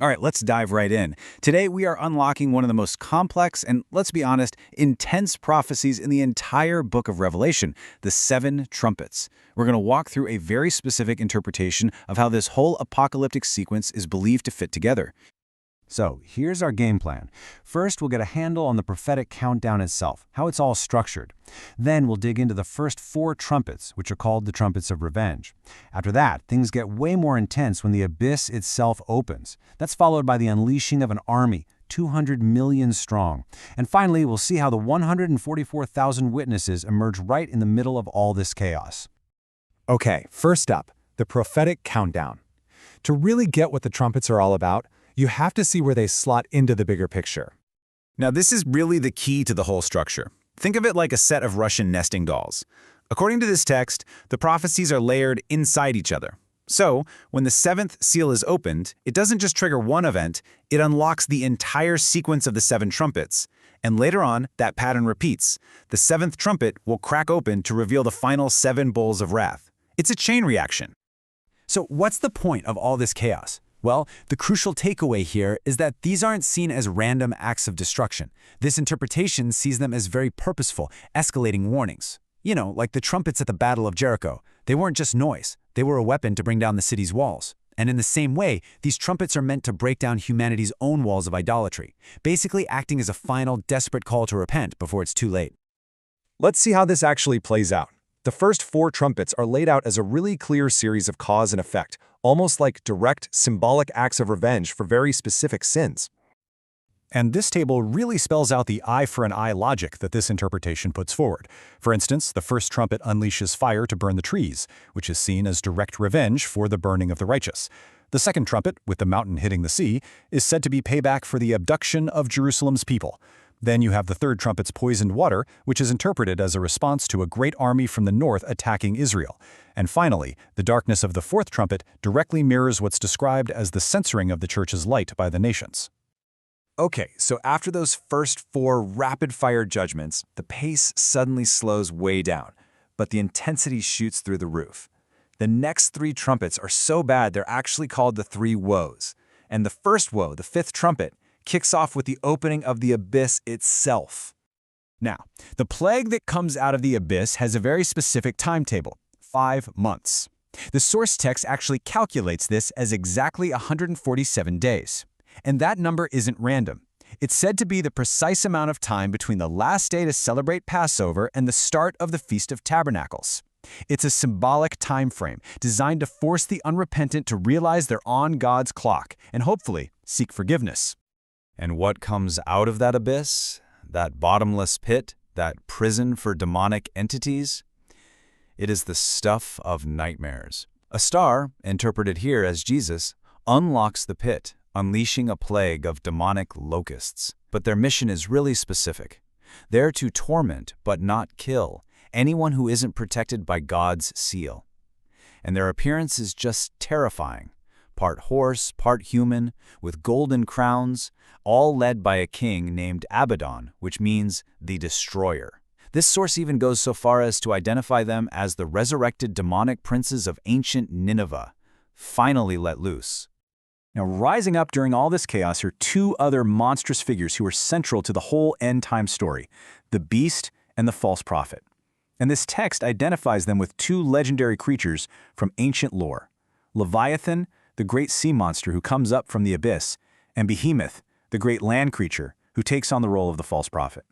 All right, let's dive right in. Today, we are unlocking one of the most complex and, let's be honest, intense prophecies in the entire book of Revelation, the seven trumpets. We're going to walk through a very specific interpretation of how this whole apocalyptic sequence is believed to fit together. So here's our game plan. First, we'll get a handle on the prophetic countdown itself, how it's all structured. Then we'll dig into the first four trumpets, which are called the trumpets of revenge. After that, things get way more intense when the abyss itself opens. That's followed by the unleashing of an army, 200 million strong. And finally, we'll see how the 144,000 witnesses emerge right in the middle of all this chaos. Okay, first up, the prophetic countdown. To really get what the trumpets are all about, you have to see where they slot into the bigger picture. Now, this is really the key to the whole structure. Think of it like a set of Russian nesting dolls. According to this text, the prophecies are layered inside each other. So, when the seventh seal is opened, it doesn't just trigger one event, it unlocks the entire sequence of the seven trumpets. And later on, that pattern repeats. The seventh trumpet will crack open to reveal the final seven bowls of wrath. It's a chain reaction. So what's the point of all this chaos? Well, the crucial takeaway here is that these aren't seen as random acts of destruction. This interpretation sees them as very purposeful, escalating warnings. You know, like the trumpets at the Battle of Jericho. They weren't just noise. They were a weapon to bring down the city's walls. And in the same way, these trumpets are meant to break down humanity's own walls of idolatry, basically acting as a final, desperate call to repent before it's too late. Let's see how this actually plays out. The first four trumpets are laid out as a really clear series of cause and effect, almost like direct, symbolic acts of revenge for very specific sins. And this table really spells out the eye for an eye logic that this interpretation puts forward. For instance, the first trumpet unleashes fire to burn the trees, which is seen as direct revenge for the burning of the righteous. The second trumpet, with the mountain hitting the sea, is said to be payback for the abduction of Jerusalem's people. Then you have the third trumpet's poisoned water, which is interpreted as a response to a great army from the north attacking Israel. And finally, the darkness of the fourth trumpet directly mirrors what's described as the censoring of the church's light by the nations. Okay, so after those first four rapid-fire judgments, the pace suddenly slows way down, but the intensity shoots through the roof. The next three trumpets are so bad they're actually called the three woes. And the first woe, the fifth trumpet, kicks off with the opening of the abyss itself. Now, the plague that comes out of the abyss has a very specific timetable, 5 months. The source text actually calculates this as exactly 147 days. And that number isn't random. It's said to be the precise amount of time between the last day to celebrate Passover and the start of the Feast of Tabernacles. It's a symbolic time frame designed to force the unrepentant to realize they're on God's clock and hopefully seek forgiveness. And what comes out of that abyss, that bottomless pit, that prison for demonic entities? It is the stuff of nightmares. A star, interpreted here as Jesus, unlocks the pit, unleashing a plague of demonic locusts. But their mission is really specific. They're to torment, but not kill, anyone who isn't protected by God's seal. And their appearance is just terrifying. Part horse, part human, with golden crowns, all led by a king named Abaddon, which means the destroyer. This source even goes so far as to identify them as the resurrected demonic princes of ancient Nineveh, finally let loose. Now, rising up during all this chaos are two other monstrous figures who are central to the whole end-time story, the beast and the false prophet. And this text identifies them with two legendary creatures from ancient lore, Leviathan, the great sea monster who comes up from the abyss, and Behemoth, the great land creature who takes on the role of the false prophet.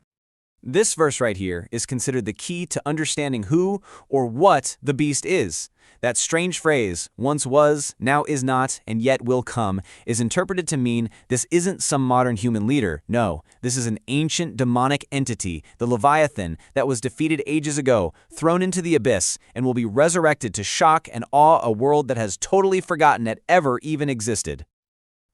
This verse right here is considered the key to understanding who or what the beast is. That strange phrase, once was, now is not, and yet will come, is interpreted to mean this isn't some modern human leader. No, this is an ancient demonic entity, the Leviathan, that was defeated ages ago, thrown into the abyss, and will be resurrected to shock and awe a world that has totally forgotten it ever even existed.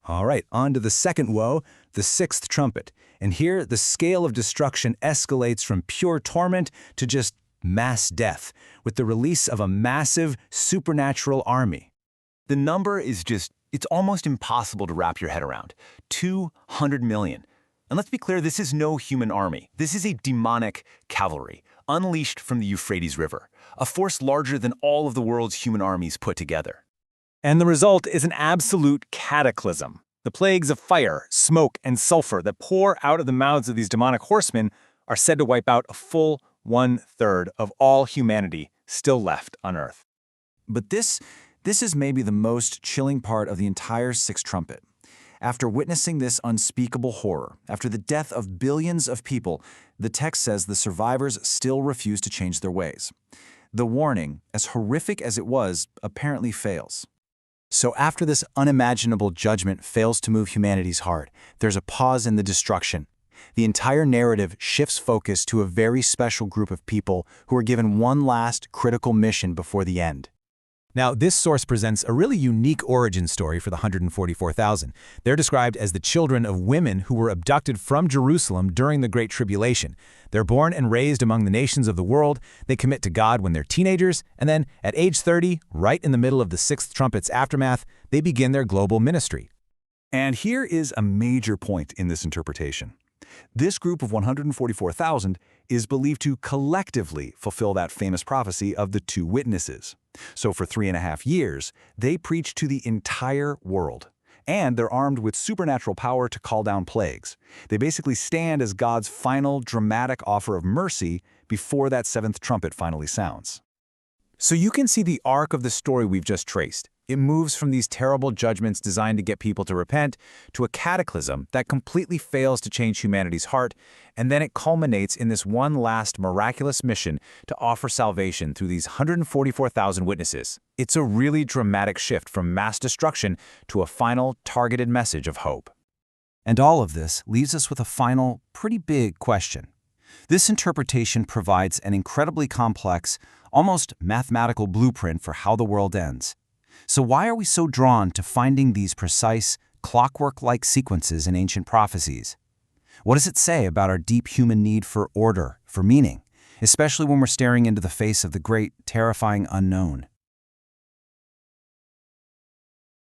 All right, on to the second woe, the sixth trumpet. And here, the scale of destruction escalates from pure torment to just mass death, with the release of a massive, supernatural army. The number is it's almost impossible to wrap your head around. 200 million. And let's be clear, this is no human army. This is a demonic cavalry, unleashed from the Euphrates River, a force larger than all of the world's human armies put together. And the result is an absolute cataclysm. The plagues of fire, smoke, and sulfur that pour out of the mouths of these demonic horsemen are said to wipe out a full 1/3 of all humanity still left on Earth. But this is maybe the most chilling part of the entire Sixth Trumpet. After witnessing this unspeakable horror, after the death of billions of people, the text says the survivors still refuse to change their ways. The warning, as horrific as it was, apparently fails. So after this unimaginable judgment fails to move humanity's heart, there's a pause in the destruction. The entire narrative shifts focus to a very special group of people who are given one last critical mission before the end. Now, this source presents a really unique origin story for the 144,000. They're described as the children of women who were abducted from Jerusalem during the Great Tribulation. They're born and raised among the nations of the world. They commit to God when they're teenagers, and then at age 30, right in the middle of the Sixth Trumpet's aftermath, they begin their global ministry. And here is a major point in this interpretation. This group of 144,000 is believed to collectively fulfill that famous prophecy of the two witnesses. So for 3.5 years, they preach to the entire world. And they're armed with supernatural power to call down plagues. They basically stand as God's final dramatic offer of mercy before that seventh trumpet finally sounds. So you can see the arc of the story we've just traced. It moves from these terrible judgments designed to get people to repent to a cataclysm that completely fails to change humanity's heart, and then it culminates in this one last miraculous mission to offer salvation through these 144,000 witnesses. It's a really dramatic shift from mass destruction to a final, targeted message of hope. And all of this leaves us with a final, pretty big question. This interpretation provides an incredibly complex, almost mathematical blueprint for how the world ends. So why are we so drawn to finding these precise, clockwork-like sequences in ancient prophecies? What does it say about our deep human need for order, for meaning, especially when we're staring into the face of the great, terrifying unknown?